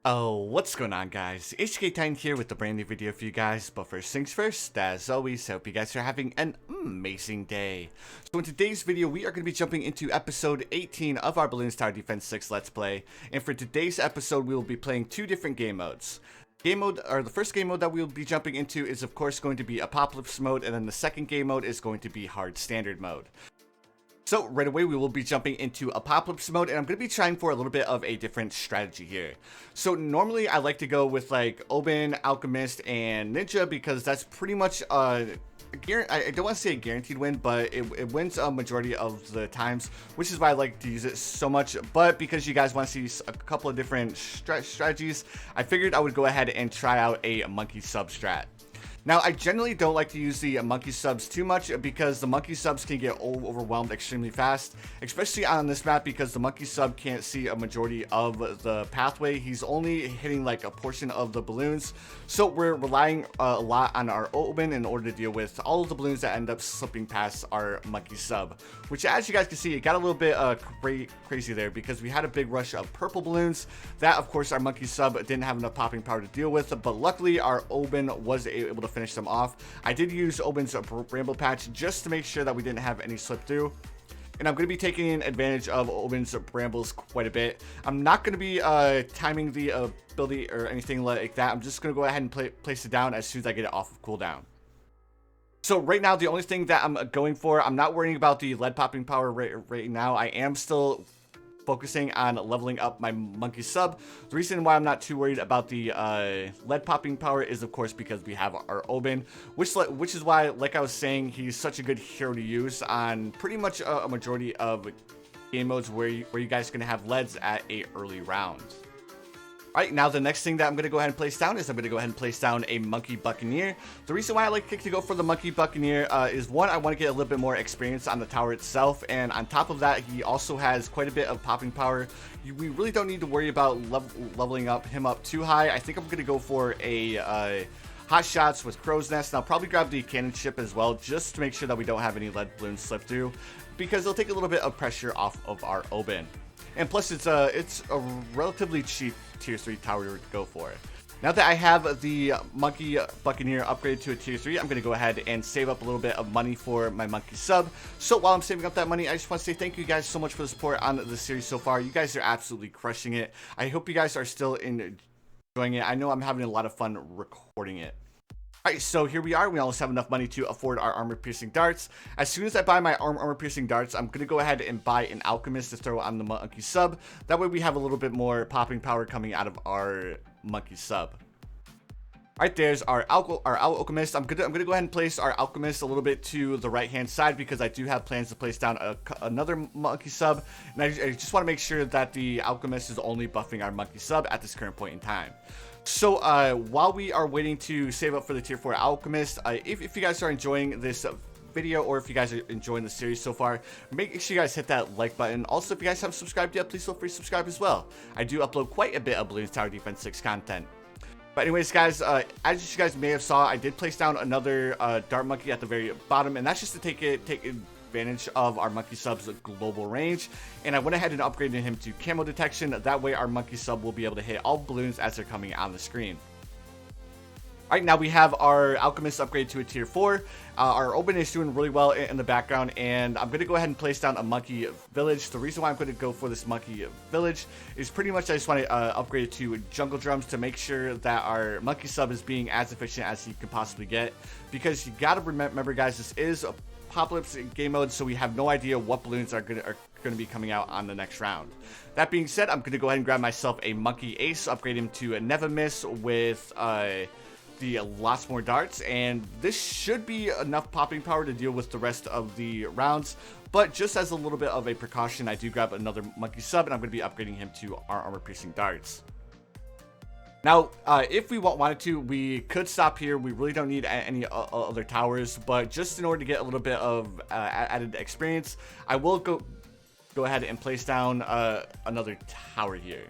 Oh, what's going on, guys? Ep.18 here with a brand new video for you guys, but first things first, as always, hope you guys are having an amazing day. So in today's video, we are going to be jumping into episode 18 of our Balloons Tower Defense 6 Let's Play, and for today's episode, we will be playing two different game modes. The first game mode that we will be jumping into is of course going to be Apopalypse mode, and then the second game mode is going to be Hard Standard mode. So right away we will be jumping into Apopalypse mode, and I'm going to be trying for a little bit of a different strategy here. So normally I like to go with like Oben, Alchemist, and Ninja because that's pretty much I don't want to say a guaranteed win, but it wins a majority of the times, which is why I like to use it so much. But because you guys want to see a couple of different strategies, I figured I would go ahead and try out a monkey sub strat. Now, I generally don't like to use the monkey subs too much because the monkey subs can get overwhelmed extremely fast, especially on this map because the monkey sub can't see a majority of the pathway. He's only hitting like a portion of the balloons, so we're relying a lot on our Oben in order to deal with all of the balloons that end up slipping past our monkey sub, which, as you guys can see, it got a little bit crazy there because we had a big rush of purple balloons that, of course, our monkey sub didn't have enough popping power to deal with, but luckily our Oben was able to finish them off. I did use Oben's Bramble Patch just to make sure that we didn't have any slip through. And I'm going to be taking advantage of Oben's Brambles quite a bit. I'm not going to be timing the ability or anything like that. I'm just going to go ahead and place it down as soon as I get it off of cooldown. So right now, the only thing that I'm going for, I'm not worrying about the lead popping power right now. I am still focusing on leveling up my monkey sub. The reason why I'm not too worried about the lead popping power is of course because we have our Oben, which is why, like I was saying, he's such a good hero to use on pretty much a majority of game modes where you guys can have leads at a early round. Alright, now the next thing that I'm going to go ahead and place down is I'm going to go ahead and place down a Monkey Buccaneer. The reason why I like to go for the Monkey Buccaneer is one, I want to get a little bit more experience on the tower itself, and on top of that, he also has quite a bit of popping power. We really don't need to worry about leveling him up too high. I think I'm going to go for a Hot Shots with Crow's Nest, and I'll probably grab the Cannon Ship as well, just to make sure that we don't have any lead balloons slip through, because it'll take a little bit of pressure off of our Oben. And plus, it's a relatively cheap tier 3 tower to go for. Now that I have the Monkey Buccaneer upgraded to a tier 3, I'm going to go ahead and save up a little bit of money for my monkey sub. So while I'm saving up that money, I just want to say thank you guys so much for the support on the series so far. You guys are absolutely crushing it. I hope you guys are still enjoying it. I know I'm having a lot of fun recording it. Alright, so here we are. We almost have enough money to afford our armor-piercing darts. As soon as I buy my armor-piercing darts, I'm going to go ahead and buy an alchemist to throw on the monkey sub. That way we have a little bit more popping power coming out of our monkey sub. Alright, there's our alchemist. I'm gonna go ahead and place our alchemist a little bit to the right-hand side because I do have plans to place down another monkey sub. And I just want to make sure that the alchemist is only buffing our monkey sub at this current point in time. So while we are waiting to save up for the tier 4 alchemist, if you guys are enjoying this video, or if you guys are enjoying the series so far, make sure you guys hit that like button. Also, if you guys haven't subscribed yet, please feel free to subscribe as well. I do upload quite a bit of Balloons Tower Defense 6 content. But anyways, guys, as you guys may have saw, I did place down another dart monkey at the very bottom, and that's just to take advantage of our monkey sub's global range. And I went ahead and upgraded him to camo detection. That way our monkey sub will be able to hit all balloons as they're coming on the screen. Alright, now we have our alchemist upgrade to a tier 4. Our Oben is doing really well in the background, and I'm going to go ahead and place down a monkey village. The reason why I'm going to go for this monkey village is pretty much I just want to upgrade it to jungle drums to make sure that our monkey sub is being as efficient as he can possibly get. Because you got to remember, guys, this is a Apocalypse game mode, so we have no idea what balloons are going to be coming out on the next round. That being said, I'm going to go ahead and grab myself a monkey ace, upgrade him to a never miss with the lots more darts, and this should be enough popping power to deal with the rest of the rounds. But just as a little bit of a precaution, I do grab another monkey sub, and I'm going to be upgrading him to our armor piercing darts. Now, if we wanted to, we could stop here. We really don't need any other towers, but just in order to get a little bit of added experience, I will go ahead and place down another tower here.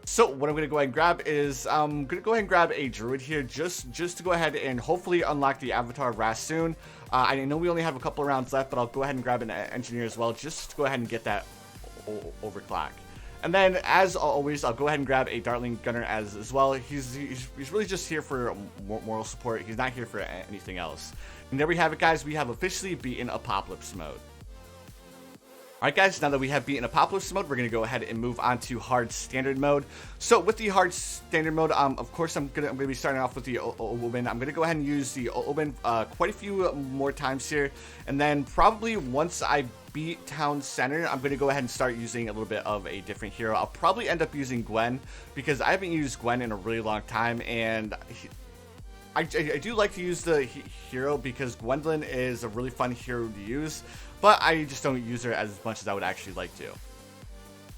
So what I'm going to go ahead and grab is I'm going to go ahead and grab a druid here just to go ahead and hopefully unlock the avatar of Rast soon. I know we only have a couple of rounds left, but I'll go ahead and grab an engineer as well just to go ahead and get that overclock. And then, as always, I'll go ahead and grab a Dartling Gunner as well. He's really just here for moral support. He's not here for anything else. And there we have it, guys. We have officially beaten Apopalypse mode. Alright guys, now that we have beaten Apopalypse mode, we're going to go ahead and move on to hard standard mode. So with the hard standard mode, of course I'm going to be starting off with the Oben. I'm going to go ahead and use the Oben quite a few more times here. And then probably once I beat Town Center, I'm going to go ahead and start using a little bit of a different hero. I'll probably end up using Gwen because I haven't used Gwen in a really long time, and I do like to use the hero because Gwendolyn is a really fun hero to use, but I just don't use her as much as I would actually like to.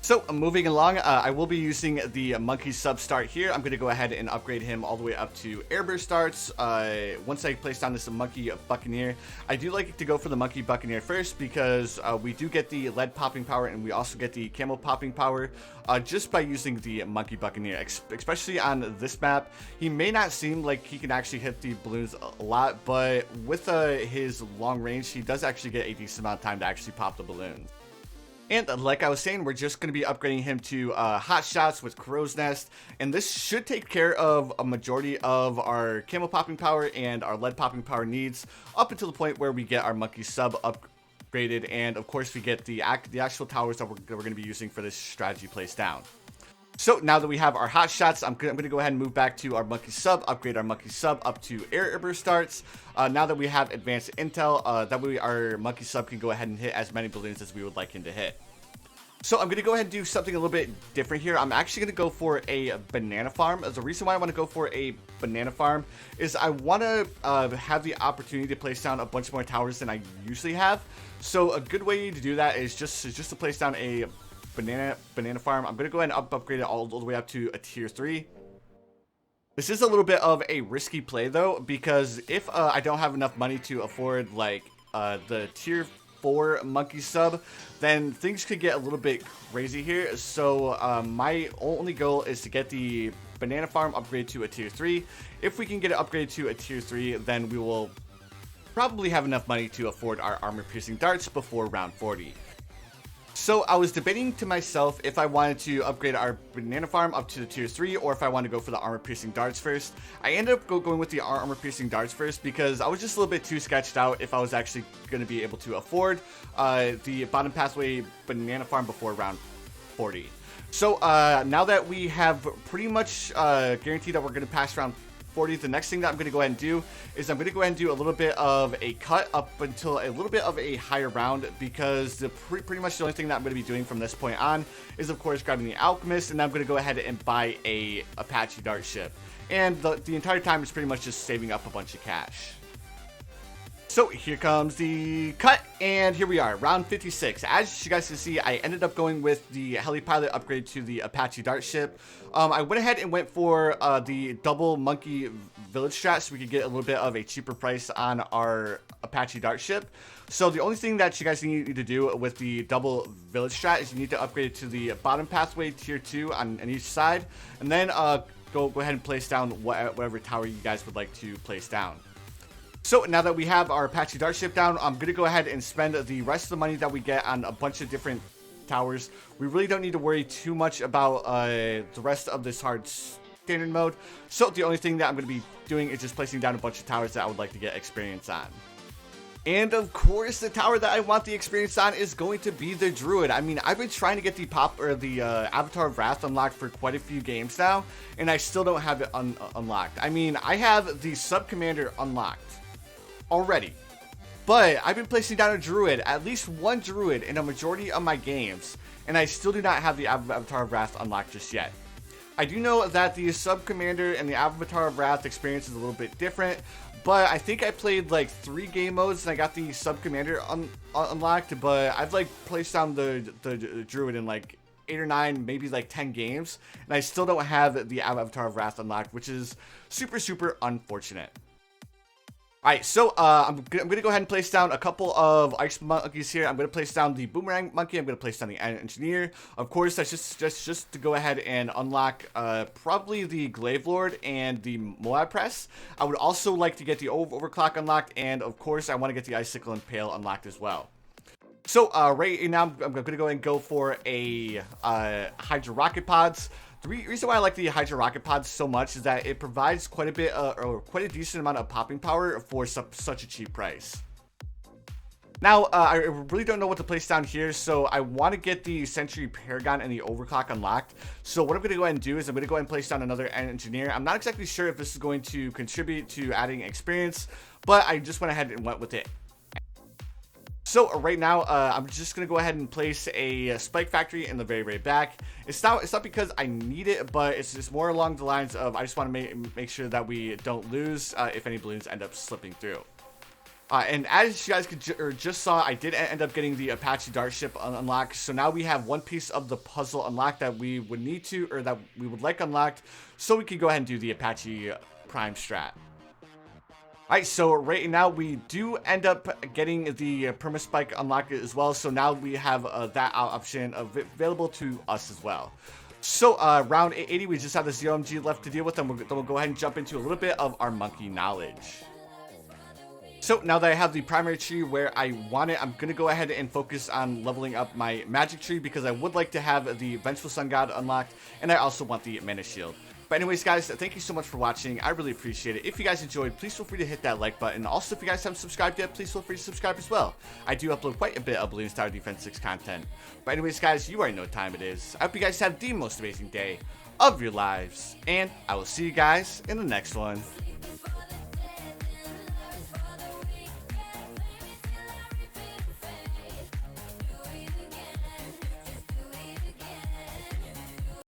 So moving along, I will be using the monkey sub start here. I'm going to go ahead and upgrade him all the way up to airburst starts. Once I place down this monkey Buccaneer, I do like to go for the monkey Buccaneer first because we do get the lead popping power and we also get the camo popping power just by using the monkey Buccaneer, especially on this map. He may not seem like he can actually hit the balloons a lot, but with his long range, he does actually get a decent amount of time to actually pop the balloons. And like I was saying, we're just going to be upgrading him to hot shots with Crow's Nest, and this should take care of a majority of our camo popping power and our lead popping power needs up until the point where we get our monkey sub upgraded, and of course we get the actual towers that we're going to be using for this strategy placed down. So now that we have our hot shots, I'm going to go ahead and move back to our monkey sub, upgrade our monkey sub up to airburst starts. Now that we have advanced intel, that way our monkey sub can go ahead and hit as many balloons as we would like him to hit. So I'm going to go ahead and do something a little bit different here. I'm actually going to go for a banana farm. The reason why I want to go for a banana farm is I want to have the opportunity to place down a bunch more towers than I usually have. So a good way to do that is just to place down a banana farm. I'm going to go ahead and upgrade it all the way up to a tier 3. This is a little bit of a risky play though, because if I don't have enough money to afford like the tier 4 monkey sub, then things could get a little bit crazy here. So my only goal is to get the banana farm upgrade to a tier 3. If we can get it upgraded to a tier 3, then we will probably have enough money to afford our armor piercing darts before round 40. So I was debating to myself if I wanted to upgrade our banana farm up to the tier 3 or if I want to go for the armor piercing darts first. I ended up going with the armor piercing darts first because I was just a little bit too sketched out if I was actually going to be able to afford the bottom pathway banana farm before round 40. So now that we have pretty much guaranteed that we're going to pass round 40, the next thing that I'm going to go ahead and do is I'm going to go ahead and do a little bit of a cut up until a little bit of a higher round, because pretty much the only thing that I'm going to be doing from this point on is of course grabbing the alchemist, and I'm going to go ahead and buy a Apache dart ship, and the entire time is pretty much just saving up a bunch of cash. So here comes the cut, and here we are, round 56. As you guys can see, I ended up going with the heli pilot upgrade to the Apache dart ship. I went ahead and went for the double monkey village strat so we could get a little bit of a cheaper price on our Apache dart ship. So the only thing that you guys need to do with the double village strat is you need to upgrade it to the bottom pathway tier 2 on each side, and then go ahead and place down whatever tower you guys would like to place down. So now that we have our Apache dart ship down, I'm going to go ahead and spend the rest of the money that we get on a bunch of different towers. We really don't need to worry too much about the rest of this hard standard mode. So the only thing that I'm going to be doing is just placing down a bunch of towers that I would like to get experience on. And of course, the tower that I want the experience on is going to be the Druid. I mean, I've been trying to get the Avatar of Wrath unlocked for quite a few games now, and I still don't have it unlocked. I mean, I have the Sub Commander unlocked already, but I've been placing down a Druid, at least one Druid, in a majority of my games, and I still do not have the Avatar of Wrath unlocked just yet. I do know that the Sub Commander and the Avatar of Wrath experience is a little bit different, but I think I played like 3 game modes and I got the Sub Commander unlocked, but I've like placed down the Druid in like 8 or 9, maybe like 10 games, and I still don't have the Avatar of Wrath unlocked, which is super unfortunate. Alright, so I'm going to go ahead and place down a couple of ice monkeys here. I'm going to place down the boomerang monkey. I'm going to place down the engineer. Of course, that's just to go ahead and unlock probably the glaive lord and the Moab press. I would also like to get the overclock unlocked, and of course I want to get the icicle and pail unlocked as well. So right now I'm gonna go ahead and go for a Hydra rocket pods. The reason why I like the Hydra rocket pods so much is that it provides quite a bit or quite a decent amount of popping power for such a cheap price. Now, I really don't know what to place down here, so I want to get the Century Paragon and the Overclock unlocked. So what I'm going to go ahead and do is I'm going to go ahead and place down another Engineer. I'm not exactly sure if this is going to contribute to adding experience, but I just went ahead and went with it. So right now, I'm just going to go ahead and place a Spike Factory in the very back. It's not because I need it, but it's just more along the lines of I just want to make sure that we don't lose if any balloons end up slipping through. And as you guys just saw, I did end up getting the Apache Dart ship unlocked. So now we have one piece of the puzzle unlocked that we would need to, or that we would like unlocked, so we can go ahead and do the Apache Prime strat. Alright, so right now we do end up getting the Permaspike unlocked as well. So now we have that option available to us as well. So round 80, we just have the 0MG left to deal with, and we'll go ahead and jump into a little bit of our monkey knowledge. So now that I have the primary tree where I want it, I'm going to go ahead and focus on leveling up my magic tree because I would like to have the Vengeful Sun God unlocked, and I also want the Mana Shield. But anyways, guys, thank you so much for watching. I really appreciate it. If you guys enjoyed, please feel free to hit that like button. Also, if you guys haven't subscribed yet, please feel free to subscribe as well. I do upload quite a bit of Bloons Tower Defense 6 content. But anyways, guys, you already know what time it is. I hope you guys have the most amazing day of your lives, and I will see you guys in the next one.